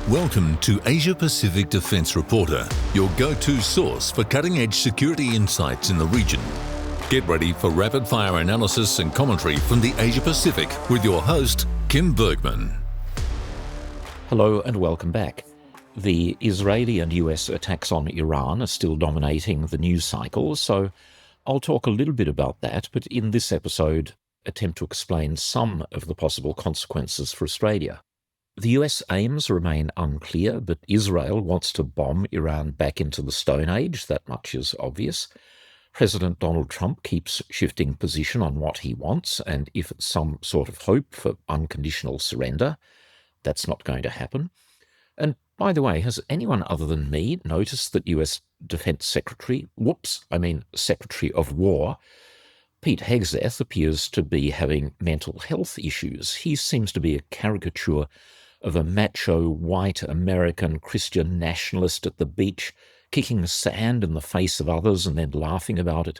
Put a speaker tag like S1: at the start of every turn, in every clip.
S1: Welcome to Asia Pacific Defense Reporter, your go-to source for cutting-edge security insights in the region. Get ready for rapid-fire analysis and commentary from the Asia Pacific with your host, Kim Bergman.
S2: Hello and welcome back. The Israeli and US attacks on Iran are still dominating the news cycle, so I'll talk a little bit about that, but in this episode, attempt to explain some of the possible consequences for Australia. The US aims remain unclear, but Israel wants to bomb Iran back into the Stone Age. That much is obvious. President Donald Trump keeps shifting position on what he wants, and if it's some sort of hope for unconditional surrender, that's not going to happen. And by the way, has anyone other than me noticed that US Defense Secretary of War, Pete Hegseth, appears to be having mental health issues? He seems to be a caricature of a macho, white American Christian nationalist at the beach, kicking sand in the face of others and then laughing about it.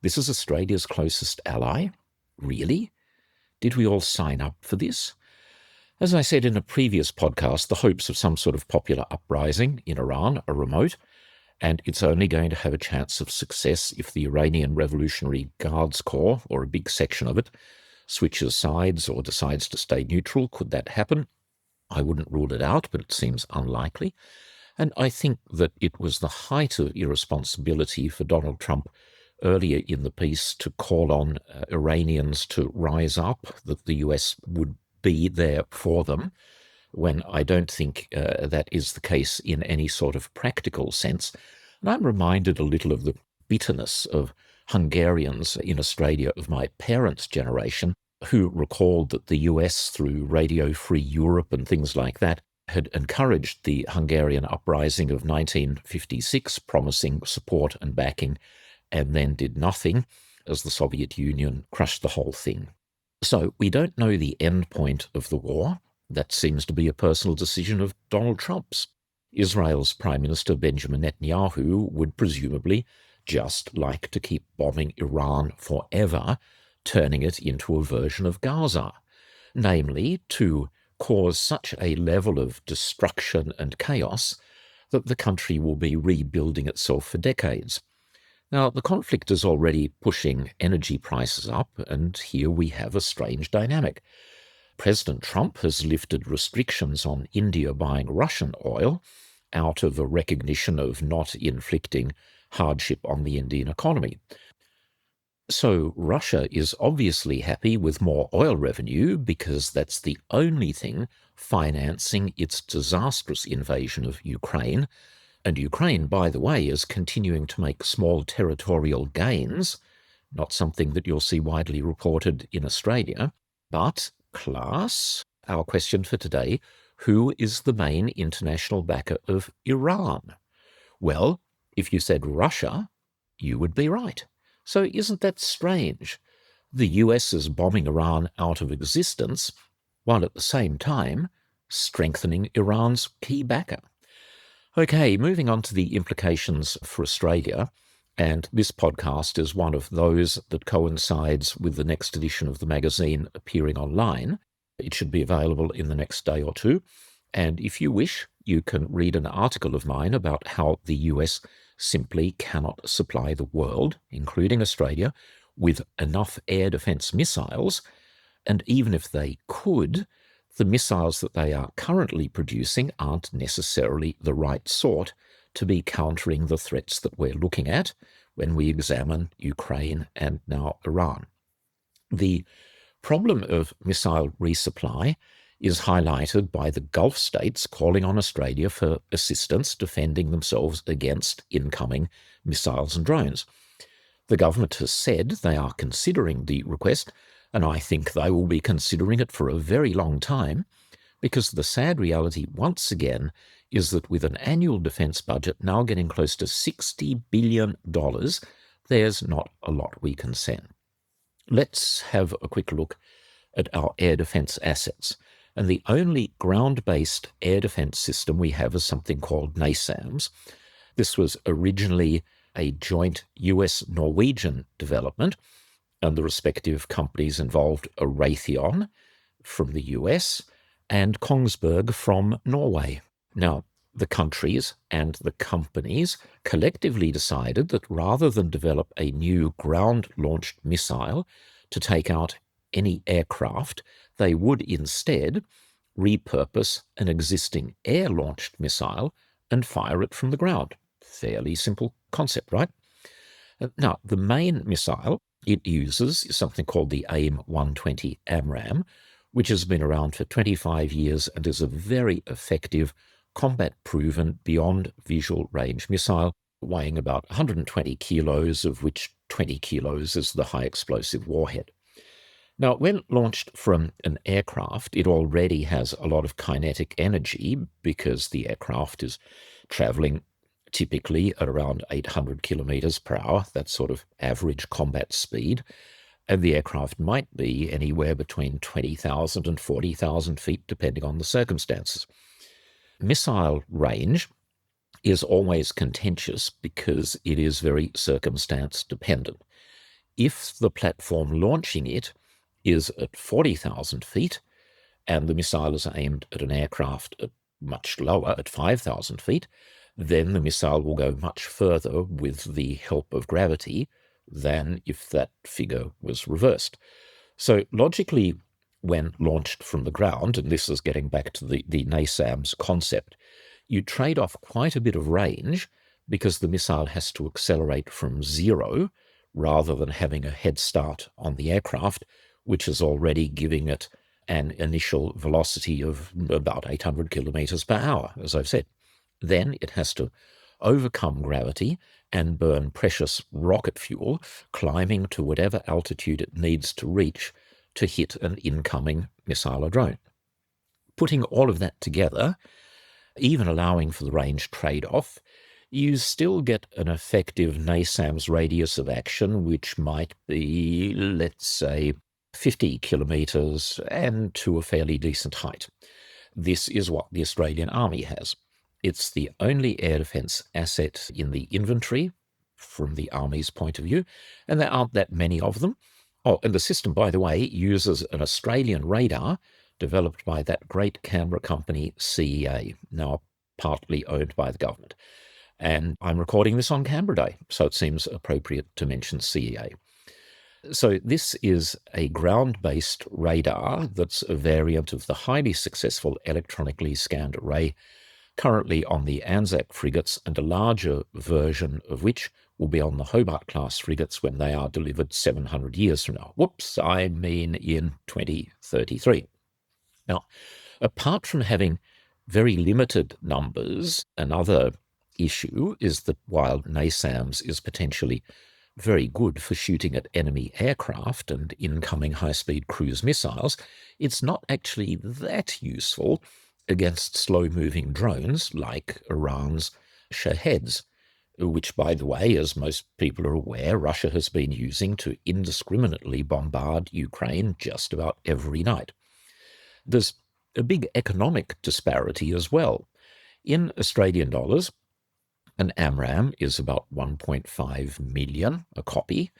S2: This is Australia's closest ally? Really? Did we all sign up for this? As I said in a previous podcast, the hopes of some sort of popular uprising in Iran are remote, and it's only going to have a chance of success if the Iranian Revolutionary Guards Corps, or a big section of it, switches sides or decides to stay neutral. Could that happen? I wouldn't rule it out, but it seems unlikely. And I think that it was the height of irresponsibility for Donald Trump earlier in the piece to call on Iranians to rise up, that the US would be there for them, when I don't think that is the case in any sort of practical sense. And I'm reminded a little of the bitterness of Hungarians in Australia of my parents' generation, who recalled that the US, through Radio Free Europe and things like that, had encouraged the Hungarian uprising of 1956, promising support and backing, and then did nothing as the Soviet Union crushed the whole thing. So we don't know the end point of the war. That seems to be a personal decision of Donald Trump's. Israel's Prime Minister Benjamin Netanyahu would presumably just like to keep bombing Iran forever, turning it into a version of Gaza, namely to cause such a level of destruction and chaos that the country will be rebuilding itself for decades. Now, the conflict is already pushing energy prices up, and here we have a strange dynamic. President Trump has lifted restrictions on India buying Russian oil out of a recognition of not inflicting hardship on the Indian economy. So Russia is obviously happy with more oil revenue because that's the only thing financing its disastrous invasion of Ukraine. And Ukraine, by the way, is continuing to make small territorial gains, not something that you'll see widely reported in Australia. But, class, our question for today, who is the main international backer of Iran? Well, if you said Russia, you would be right. So isn't that strange? The US is bombing Iran out of existence, while at the same time strengthening Iran's key backer. Okay, moving on to the implications for Australia, and this podcast is one of those that coincides with the next edition of the magazine appearing online. It should be available in the next day or two, and if you wish, you can read an article of mine about how the US simply cannot supply the world, including Australia, with enough air defense missiles, and even if they could, the missiles that they are currently producing aren't necessarily the right sort to be countering the threats that we're looking at when we examine Ukraine and now Iran. The problem of missile resupply is highlighted by the Gulf states calling on Australia for assistance defending themselves against incoming missiles and drones. The government has said they are considering the request, and I think they will be considering it for a very long time, because the sad reality, once again, is that with an annual defense budget now getting close to $60 billion, there's not a lot we can send. Let's have a quick look at our air defense assets. And the only ground-based air defense system we have is something called NASAMS. This was originally a joint US-Norwegian development, and the respective companies involved are Raytheon from the US and Kongsberg from Norway. Now, the countries and the companies collectively decided that rather than develop a new ground-launched missile to take out any aircraft, they would instead repurpose an existing air-launched missile and fire it from the ground. Fairly simple concept, right? Now, the main missile it uses is something called the AIM-120 AMRAAM, which has been around for 25 years and is a very effective, combat-proven, beyond visual range missile, weighing about 120 kilos, of which 20 kilos is the high explosive warhead. Now, when launched from an aircraft, it already has a lot of kinetic energy because the aircraft is traveling typically at around 800 kilometers per hour, that sort of average combat speed, and the aircraft might be anywhere between 20,000 and 40,000 feet, depending on the circumstances. Missile range is always contentious because it is very circumstance dependent. If the platform launching it is at 40,000 feet and the missile is aimed at an aircraft at much lower, at 5,000 feet, then the missile will go much further with the help of gravity than if that figure was reversed. So logically, when launched from the ground, and this is getting back to the NASAMS concept, you trade off quite a bit of range because the missile has to accelerate from zero rather than having a head start on the aircraft, which is already giving it an initial velocity of about 800 kilometers per hour, as I've said. Then it has to overcome gravity and burn precious rocket fuel, climbing to whatever altitude it needs to reach to hit an incoming missile or drone. Putting all of that together, even allowing for the range trade-off, you still get an effective NASAMS radius of action, which might be, let's say, 50 kilometers and to a fairly decent height. This is what the Australian Army has. It's the only air defence asset in the inventory from the Army's point of view, and there aren't that many of them. Oh, and the system, by the way, uses an Australian radar developed by that great Canberra company CEA, now partly owned by the government. And I'm recording this on Canberra Day, so it seems appropriate to mention CEA. So this is a ground-based radar that's a variant of the highly successful electronically scanned array currently on the Anzac frigates, and a larger version of which will be on the Hobart-class frigates when they are delivered 700 years from now. Whoops, I mean in 2033. Now, apart from having very limited numbers, another issue is that while NASAMS is potentially very good for shooting at enemy aircraft and incoming high-speed cruise missiles, it's not actually that useful against slow-moving drones like Iran's Shaheds, which, by the way, as most people are aware, Russia has been using to indiscriminately bombard Ukraine just about every night. There's a big economic disparity as well. In Australian dollars, an AMRAAM is about 1.5 million a copy,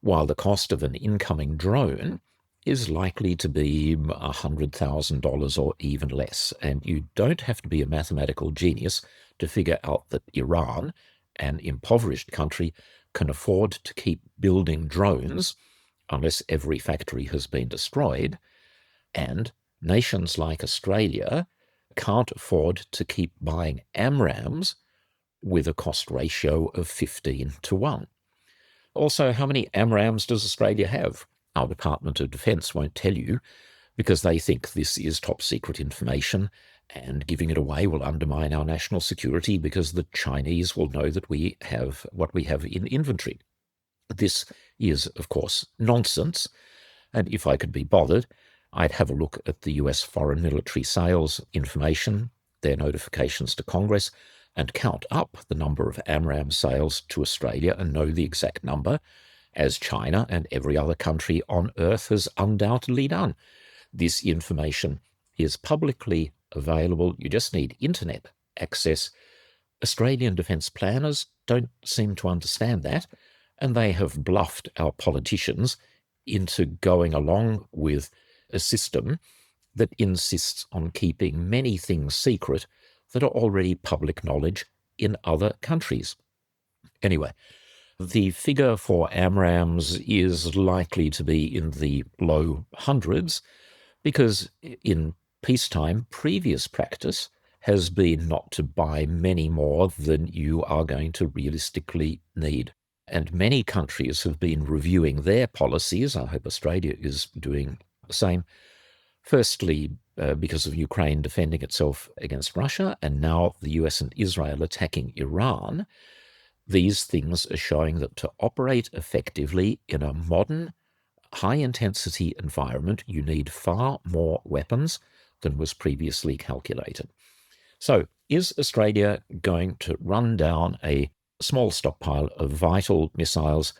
S2: while the cost of an incoming drone is likely to be $100,000 or even less. And you don't have to be a mathematical genius to figure out that Iran, an impoverished country, can afford to keep building drones unless every factory has been destroyed, and nations like Australia can't afford to keep buying AMRAAMs with a cost ratio of 15 to 1. Also, how many AMRAAMs does Australia have? Our Department of Defence won't tell you because they think this is top secret information, and giving it away will undermine our national security because the Chinese will know that we have what we have in inventory. This is, of course, nonsense, and if I could be bothered, I'd have a look at the US foreign military sales information, their notifications to Congress, and count up the number of AMRAAM sales to Australia and know the exact number, as China and every other country on Earth has undoubtedly done. This information is publicly available. You just need internet access. Australian defence planners don't seem to understand that, and they have bluffed our politicians into going along with a system that insists on keeping many things secret that are already public knowledge in other countries. Anyway, the figure for AMRAAMs is likely to be in the low hundreds because in peacetime, previous practice has been not to buy many more than you are going to realistically need. And many countries have been reviewing their policies. I hope Australia is doing the same. Firstly, because of Ukraine defending itself against Russia, and now the US and Israel attacking Iran. These things are showing that to operate effectively in a modern, high-intensity environment, you need far more weapons than was previously calculated. So, is Australia going to run down a small stockpile of vital missiles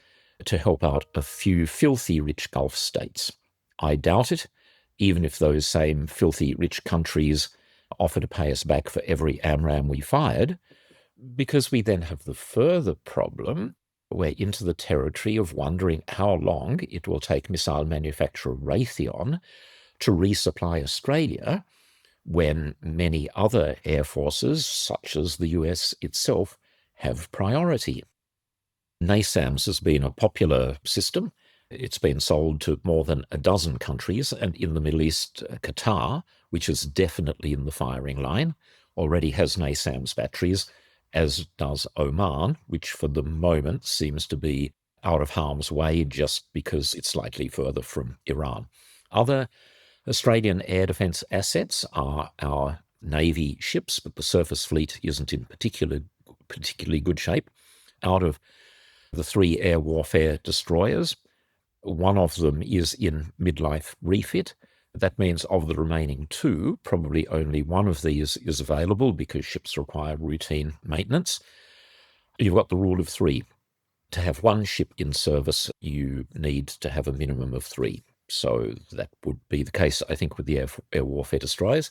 S2: to help out a few filthy rich Gulf states? I doubt it, even if those same filthy rich countries offer to pay us back for every AMRAAM we fired, because we then have the further problem. We're into the territory of wondering how long it will take missile manufacturer Raytheon to resupply Australia when many other air forces, such as the US itself, have priority. NASAMS has been a popular system. It's been sold to more than a dozen countries, and in the Middle East, Qatar, which is definitely in the firing line, already has NASAMS batteries, as does Oman, which for the moment seems to be out of harm's way just because it's slightly further from Iran. Other Australian air defence assets are our Navy ships, but the surface fleet isn't in particularly good shape. Out of the 3 air warfare destroyers, one of them is in midlife refit. That means of the remaining 2, probably only one of these is available because ships require routine maintenance. You've got the rule of 3. To have 1 ship in service, you need to have a minimum of 3. So that would be the case, I think, with the air warfare destroyers.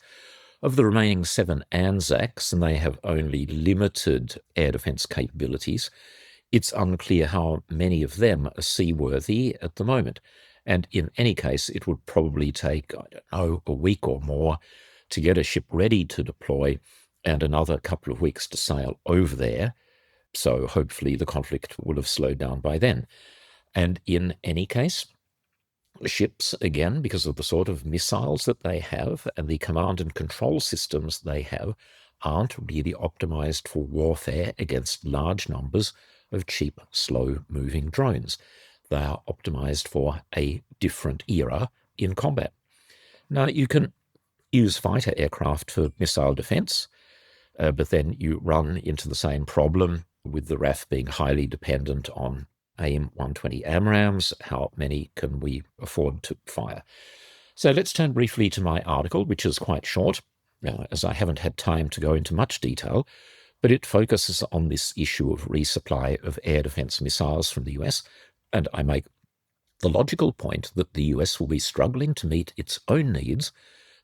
S2: Of the remaining 7 Anzacs, and they have only limited air defence capabilities, it's unclear how many of them are seaworthy at the moment. And in any case, it would probably take, I don't know, a week or more to get a ship ready to deploy and another couple of weeks to sail over there. So hopefully the conflict will have slowed down by then. And in any case, ships, again, because of the sort of missiles that they have and the command and control systems they have, aren't really optimized for warfare against large numbers of cheap, slow-moving drones. They are optimized for a different era in combat. Now, you can use fighter aircraft for missile defense, but then you run into the same problem with the RAF being highly dependent on AIM-120 AMRAAMs. How many can we afford to fire? So let's turn briefly to my article, which is quite short, as I haven't had time to go into much detail, but it focuses on this issue of resupply of air defense missiles from the US, and I make the logical point that the US will be struggling to meet its own needs,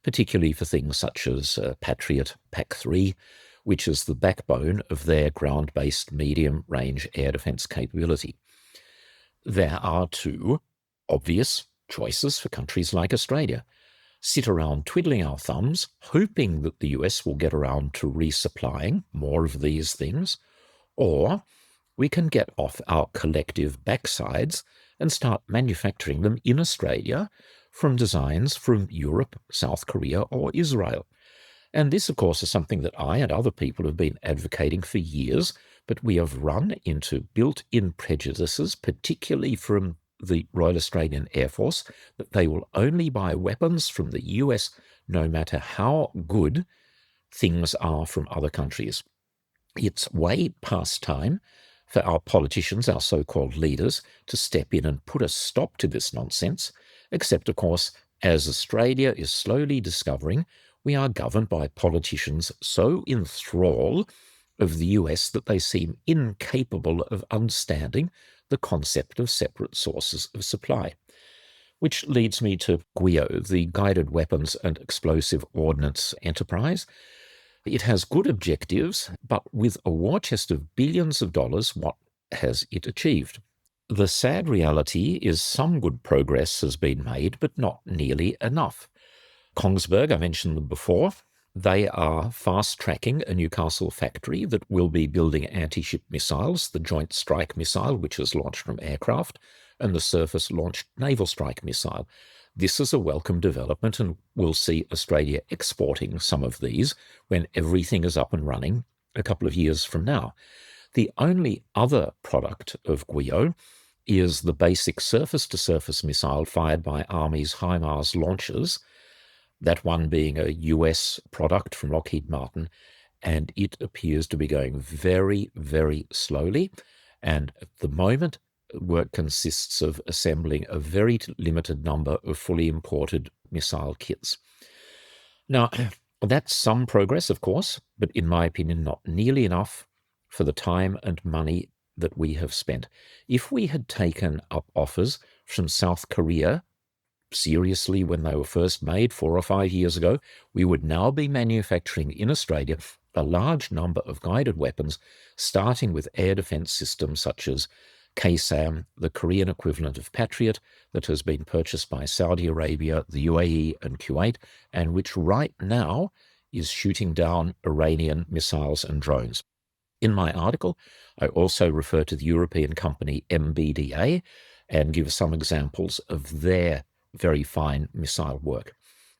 S2: particularly for things such as Patriot PAC-3, which is the backbone of their ground-based medium-range air defense capability. There are 2 obvious choices for countries like Australia. Sit around twiddling our thumbs, hoping that the US will get around to resupplying more of these things, or we can get off our collective backsides and start manufacturing them in Australia from designs from Europe, South Korea, or Israel. And this, of course, is something that I and other people have been advocating for years, but we have run into built-in prejudices, particularly from the Royal Australian Air Force, that they will only buy weapons from the US no matter how good things are from other countries. It's way past time for our politicians, our so-called leaders, to step in and put a stop to this nonsense, except, of course, as Australia is slowly discovering, we are governed by politicians so in thrall of the US that they seem incapable of understanding the concept of separate sources of supply. Which leads me to GWEO, the Guided Weapons and Explosive Ordnance Enterprise. It has good objectives, but with a war chest of billions of dollars, what has it achieved? The sad reality is some good progress has been made, but not nearly enough. Kongsberg, I mentioned them before, They are fast-tracking a Newcastle factory that will be building anti-ship missiles, the Joint Strike Missile, which is launched from aircraft, and the surface-launched Naval Strike Missile. This is a welcome development, and we'll see Australia exporting some of these when everything is up and running a couple of years from now. The only other product of GWIO is the basic surface-to-surface missile fired by Army's HIMARS launchers, that one being a US product from Lockheed Martin, and it appears to be going very, very slowly. And at the moment, work consists of assembling a very limited number of fully imported missile kits. Now, that's some progress, of course, but in my opinion, not nearly enough for the time and money that we have spent. If we had taken up offers from South Korea seriously when they were first made 4 or 5 years ago, we would now be manufacturing in Australia a large number of guided weapons, starting with air defense systems such as KSAM, the Korean equivalent of Patriot, that has been purchased by Saudi Arabia, the UAE, and Kuwait, and which right now is shooting down Iranian missiles and drones. In my article, I also refer to the European company MBDA and give some examples of their very fine missile work.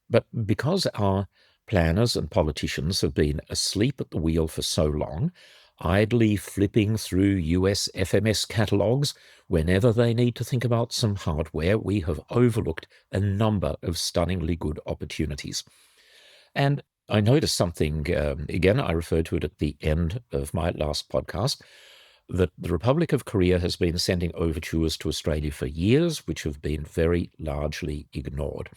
S2: But because our planners and politicians have been asleep at the wheel for so long, idly flipping through US FMS catalogues whenever they need to think about some hardware, we have overlooked a number of stunningly good opportunities. And I noticed something, again, I referred to it at the end of my last podcast, that the Republic of Korea has been sending overtures to Australia for years, which have been very largely ignored.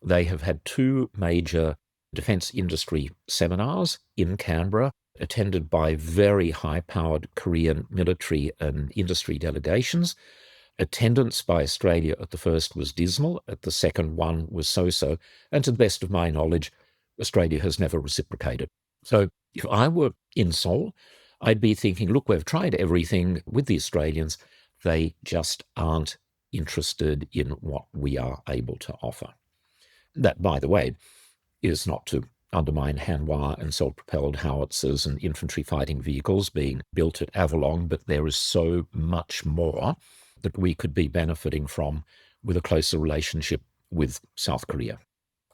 S2: They have had 2 major defence industry seminars in Canberra, attended by very high-powered Korean military and industry delegations. Attendance by Australia at the first was dismal, at the second one was so-so, and to the best of my knowledge, Australia has never reciprocated. So if I were in Seoul, I'd be thinking, look, we've tried everything with the Australians. They just aren't interested in what we are able to offer. That, by the way, is not to undermine Hanwha and self-propelled howitzers and infantry fighting vehicles being built at Avalon, but there is so much more that we could be benefiting from with a closer relationship with South Korea.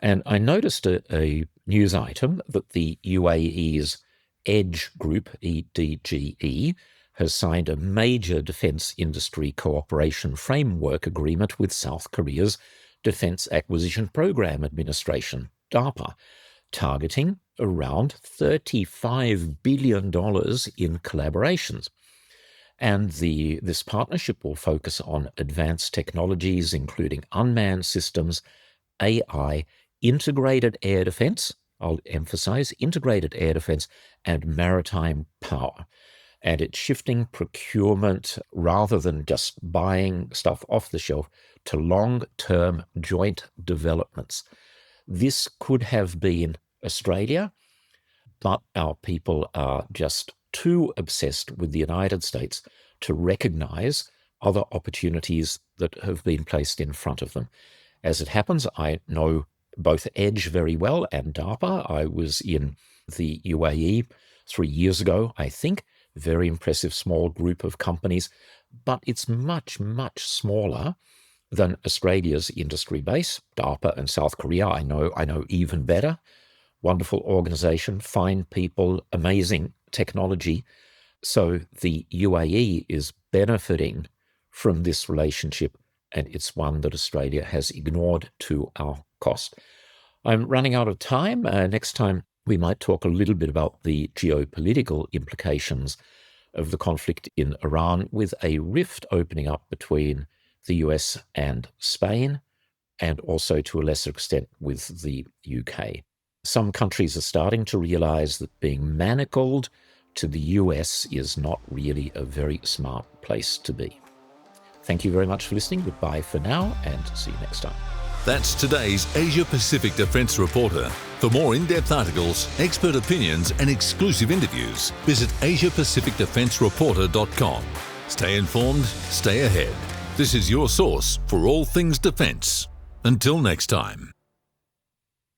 S2: And I noticed a news item that the UAE's EDGE Group, EDGE, has signed a major defence industry cooperation framework agreement with South Korea's Defence Acquisition Program Administration, DARPA, targeting around $35 billion in collaborations. And this partnership will focus on advanced technologies, including unmanned systems, AI, integrated air defense, I'll emphasize integrated air defense, and maritime power. And it's shifting procurement rather than just buying stuff off the shelf to long-term joint developments. This could have been Australia, but our people are just too obsessed with the United States to recognize other opportunities that have been placed in front of them. As it happens, I know both EDGE very well and DARPA. I was in the UAE 3 years ago, I think. Very impressive small group of companies, but it's much, much smaller than Australia's industry base. DARPA and South Korea, I know even better. Wonderful organization, fine people, amazing technology. So the UAE is benefiting from this relationship, and it's one that Australia has ignored to our cost. I'm running out of time. Next time, we might talk a little bit about the geopolitical implications of the conflict in Iran, with a rift opening up between the US and Spain, and also to a lesser extent with the UK. Some countries are starting to realize that being manacled to the US is not really a very smart place to be. Thank you very much for listening. Goodbye for now, and see you next time.
S1: That's today's Asia Pacific Defence Reporter. For more in-depth articles, expert opinions and exclusive interviews, visit AsiaPacificDefenceReporter.com. Stay informed, stay ahead. This is your source for all things defence. Until next time.